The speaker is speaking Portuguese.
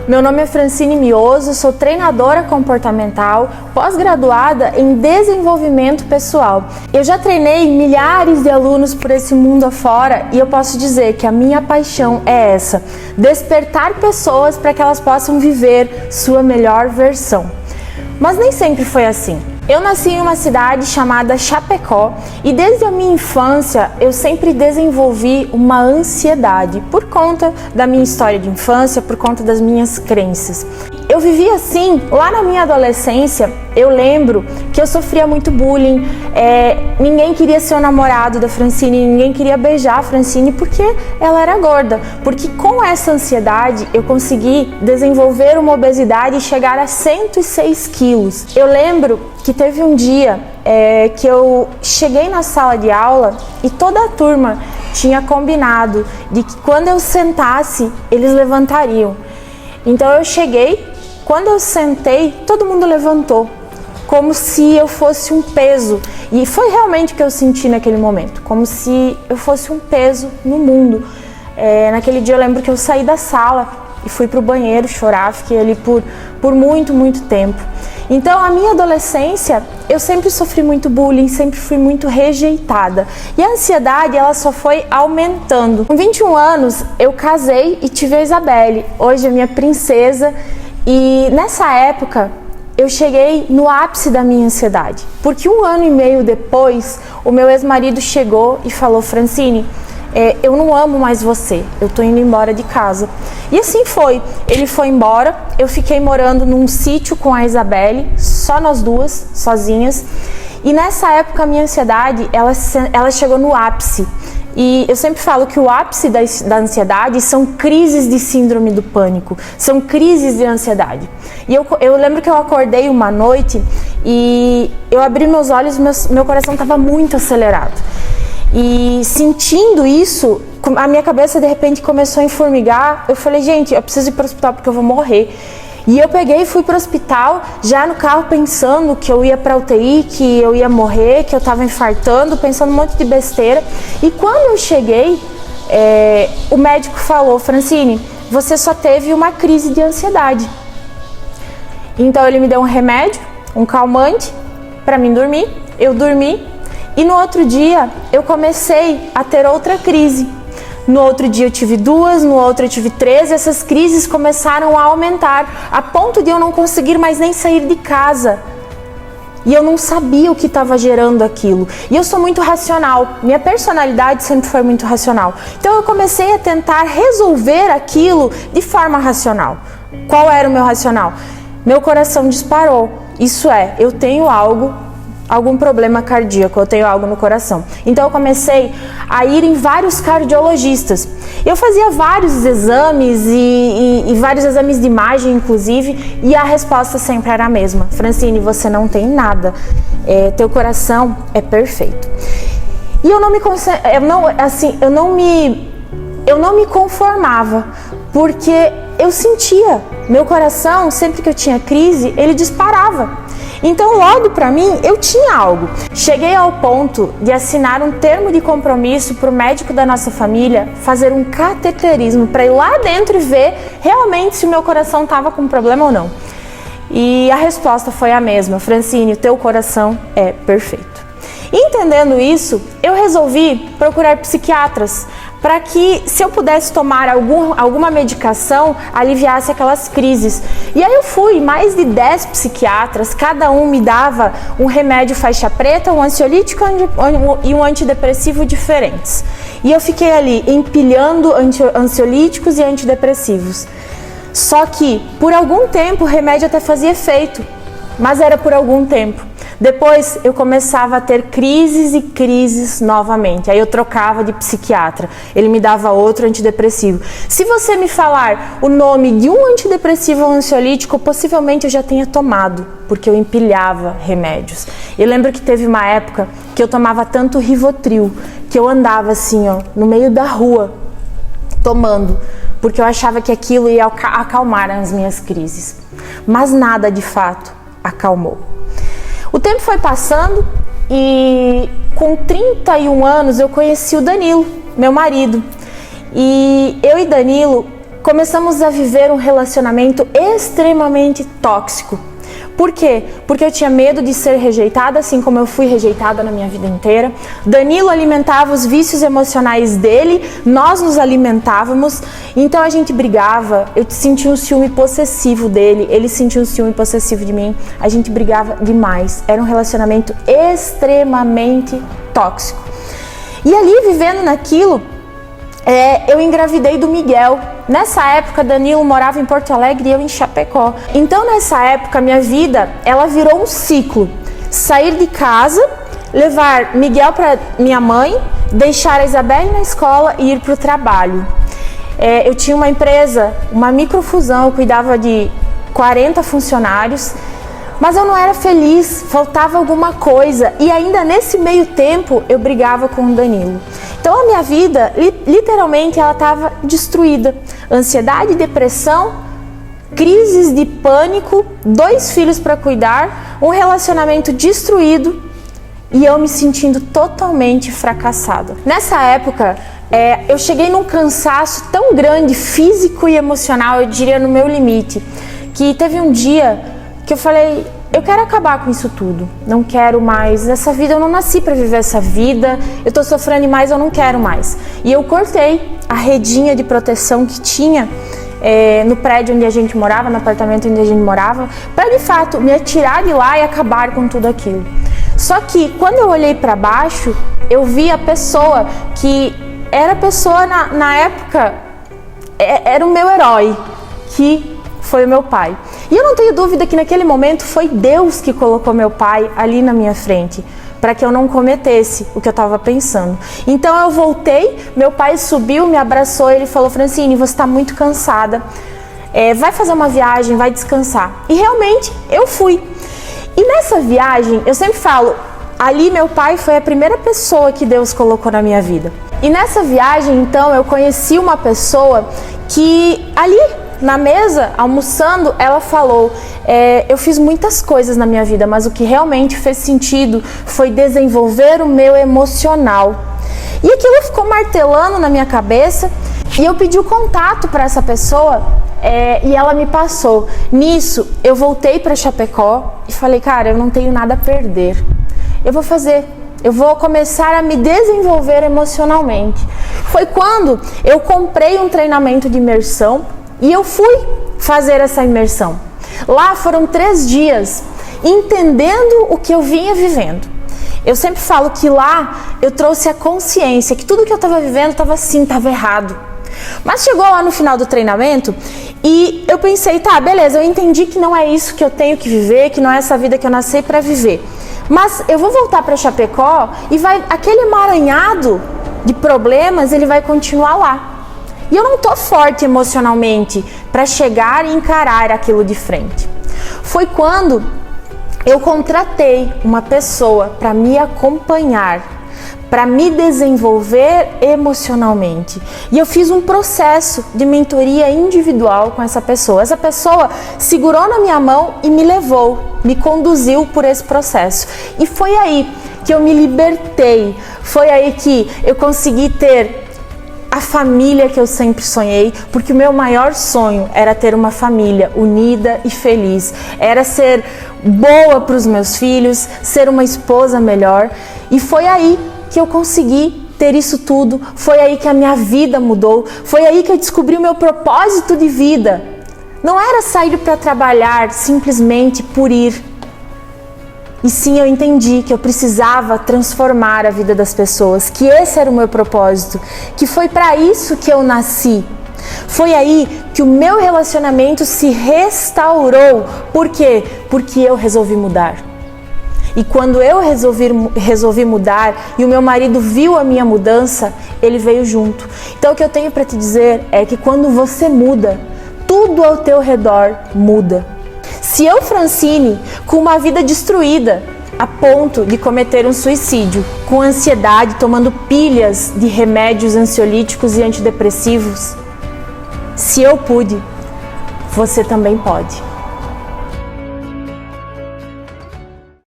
Meu nome é Francine Mioso, sou treinadora comportamental, pós-graduada em desenvolvimento pessoal. Eu já treinei milhares de alunos por esse mundo afora e eu posso dizer que a minha paixão é essa: despertar pessoas para que elas possam viver sua melhor versão. Mas nem sempre foi assim. Eu nasci em uma cidade chamada Chapecó e desde a minha infância eu sempre desenvolvi uma ansiedade por conta da minha história de infância, por conta das minhas crenças. Eu vivi assim lá na minha adolescência. Eu lembro que eu sofria muito bullying, ninguém queria ser o namorado da Francine, ninguém queria beijar a Francine porque ela era gorda. Porque com essa ansiedade eu consegui desenvolver uma obesidade e chegar a 106 quilos. Eu lembro que teve um dia que eu cheguei na sala de aula e toda a turma tinha combinado de que quando eu sentasse, eles levantariam. Então eu cheguei, quando eu sentei, todo mundo levantou, como se eu fosse um peso. E foi realmente o que eu senti naquele momento, como se eu fosse um peso no mundo. Naquele dia eu lembro que eu saí da sala e fui para o banheiro chorar, fiquei ali por muito tempo. Então, a minha adolescência, eu sempre sofri muito bullying, sempre fui muito rejeitada. E a ansiedade, ela só foi aumentando. Com 21 anos, eu casei e tive a Isabelle, hoje é minha princesa. E nessa época, eu cheguei no ápice da minha ansiedade. Porque 1 ano e meio depois, o meu ex-marido chegou e falou: Francine, eu não amo mais você, eu tô indo embora de casa. E assim foi, ele foi embora, eu fiquei morando num sítio com a Isabelle, só nós duas, sozinhas. E nessa época a minha ansiedade, ela chegou no ápice. E eu sempre falo que o ápice da ansiedade são crises de síndrome do pânico, são crises de ansiedade. E eu lembro que eu acordei uma noite e eu abri meus olhos e meu coração estava muito acelerado. E sentindo isso, a minha cabeça de repente começou a enformigar. Eu falei: gente, eu preciso ir para o hospital porque eu vou morrer. E eu peguei e fui para o hospital, já no carro pensando que eu ia para UTI, que eu ia morrer, que eu estava infartando, pensando um monte de besteira. E quando eu cheguei, o médico falou: Francine, você só teve uma crise de ansiedade. Então ele me deu um remédio, um calmante, para mim dormir. Eu dormi. E no outro dia eu comecei a ter outra crise. No outro dia eu tive 2, no outro eu tive 3, e essas crises começaram a aumentar, a ponto de eu não conseguir mais nem sair de casa. E eu não sabia o que estava gerando aquilo. E eu sou muito racional, minha personalidade sempre foi muito racional. Então eu comecei a tentar resolver aquilo de forma racional. Qual era o meu racional? Meu coração disparou. Isso é, eu tenho algum problema cardíaco, eu tenho algo no coração. Então eu comecei a ir em vários cardiologistas. Eu fazia vários exames e vários exames de imagem, inclusive, e a resposta sempre era a mesma: Francine, você não tem nada, teu coração é perfeito. E eu não me conformava, porque eu sentia, meu coração, sempre que eu tinha crise, ele disparava. Então, logo para mim, eu tinha algo. Cheguei ao ponto de assinar um termo de compromisso para o médico da nossa família fazer um cateterismo, para ir lá dentro e ver realmente se o meu coração estava com problema ou não. E a resposta foi a mesma: Francine, o teu coração é perfeito. Entendendo isso, eu resolvi procurar psiquiatras para que, se eu pudesse tomar alguma medicação, aliviasse aquelas crises. E aí eu fui, mais de 10 psiquiatras, cada um me dava um remédio faixa preta, um ansiolítico e um antidepressivo diferentes. E eu fiquei ali empilhando ansiolíticos e antidepressivos. Só que, por algum tempo, o remédio até fazia efeito, mas era por algum tempo. Depois eu começava a ter crises e crises novamente. Aí eu trocava de psiquiatra, ele me dava outro antidepressivo. Se você me falar o nome de um antidepressivo ou ansiolítico, possivelmente eu já tenha tomado, porque eu empilhava remédios. Eu lembro que teve uma época que eu tomava tanto Rivotril, que eu andava assim, no meio da rua, tomando, porque eu achava que aquilo ia acalmar as minhas crises. Mas nada de fato acalmou. O tempo foi passando e com 31 anos eu conheci o Danilo, meu marido. E eu e Danilo, começamos a viver um relacionamento extremamente tóxico. Por quê? Porque eu tinha medo de ser rejeitada, assim como eu fui rejeitada na minha vida inteira. Danilo alimentava os vícios emocionais dele, nós nos alimentávamos, então a gente brigava, eu sentia um ciúme possessivo dele, ele sentia um ciúme possessivo de mim, a gente brigava demais, era um relacionamento extremamente tóxico. E ali, vivendo naquilo, eu engravidei do Miguel. Nessa época, Danilo morava em Porto Alegre e eu em Chapecó. Então, nessa época, minha vida, ela virou um ciclo. Sair de casa, levar Miguel para minha mãe, deixar a Isabelle na escola e ir para o trabalho. Eu tinha uma empresa, uma microfusão, eu cuidava de 40 funcionários, mas eu não era feliz, faltava alguma coisa. E ainda nesse meio tempo, eu brigava com o Danilo. Então a minha vida, literalmente, ela estava destruída. Ansiedade, depressão, crises de pânico, 2 filhos para cuidar, um relacionamento destruído e eu me sentindo totalmente fracassada. Nessa época, eu cheguei num cansaço tão grande, físico e emocional, eu diria no meu limite, que teve um dia que eu falei, eu quero acabar com isso tudo, não quero mais, essa vida eu não nasci para viver essa vida, eu tô sofrendo demais, eu não quero mais. E eu cortei a redinha de proteção que tinha no prédio onde a gente morava, no apartamento onde a gente morava, para de fato me atirar de lá e acabar com tudo aquilo. Só que quando eu olhei para baixo, eu vi a pessoa que era a pessoa na época, era o meu herói, que foi o meu pai. E eu não tenho dúvida que naquele momento foi Deus que colocou meu pai ali na minha frente, para que eu não cometesse o que eu estava pensando. Então eu voltei, meu pai subiu, me abraçou, ele falou, Francine, você está muito cansada, vai fazer uma viagem, vai descansar. E realmente eu fui. E nessa viagem, eu sempre falo, ali meu pai foi a primeira pessoa que Deus colocou na minha vida. E nessa viagem, então, eu conheci uma pessoa que ali na mesa, almoçando, ela falou, eu fiz muitas coisas na minha vida, mas o que realmente fez sentido foi desenvolver o meu emocional. E aquilo ficou martelando na minha cabeça e eu pedi o contato para essa pessoa e ela me passou. Nisso, eu voltei para Chapecó e falei, cara, eu não tenho nada a perder. Eu vou começar a me desenvolver emocionalmente. Foi quando eu comprei um treinamento de imersão e eu fui fazer essa imersão. Lá foram 3 dias, entendendo o que eu vinha vivendo. Eu sempre falo que lá eu trouxe a consciência que tudo que eu estava vivendo estava assim, estava errado. Mas chegou lá no final do treinamento e eu pensei, tá, beleza, eu entendi que não é isso que eu tenho que viver, que não é essa vida que eu nasci para viver. Mas eu vou voltar para Chapecó e aquele emaranhado de problemas, ele vai continuar lá. E eu não tô forte emocionalmente para chegar e encarar aquilo de frente. Foi quando eu contratei uma pessoa para me acompanhar, para me desenvolver emocionalmente. E eu fiz um processo de mentoria individual com essa pessoa. Essa pessoa segurou na minha mão e me levou, me conduziu por esse processo. E foi aí que eu me libertei, foi aí que eu consegui ter a família que eu sempre sonhei, porque o meu maior sonho era ter uma família unida e feliz, era ser boa para os meus filhos, ser uma esposa melhor, e foi aí que eu consegui ter isso tudo, foi aí que a minha vida mudou, foi aí que eu descobri o meu propósito de vida. Não era sair para trabalhar simplesmente por ir, e sim, eu entendi que eu precisava transformar a vida das pessoas, que esse era o meu propósito, que foi para isso que eu nasci. Foi aí que o meu relacionamento se restaurou. Por quê? Porque eu resolvi mudar. E quando eu resolvi mudar e o meu marido viu a minha mudança, ele veio junto. Então o que eu tenho para te dizer é que quando você muda, tudo ao teu redor muda. Se eu, Francine, com uma vida destruída, a ponto de cometer um suicídio, com ansiedade, tomando pilhas de remédios ansiolíticos e antidepressivos, se eu pude, você também pode.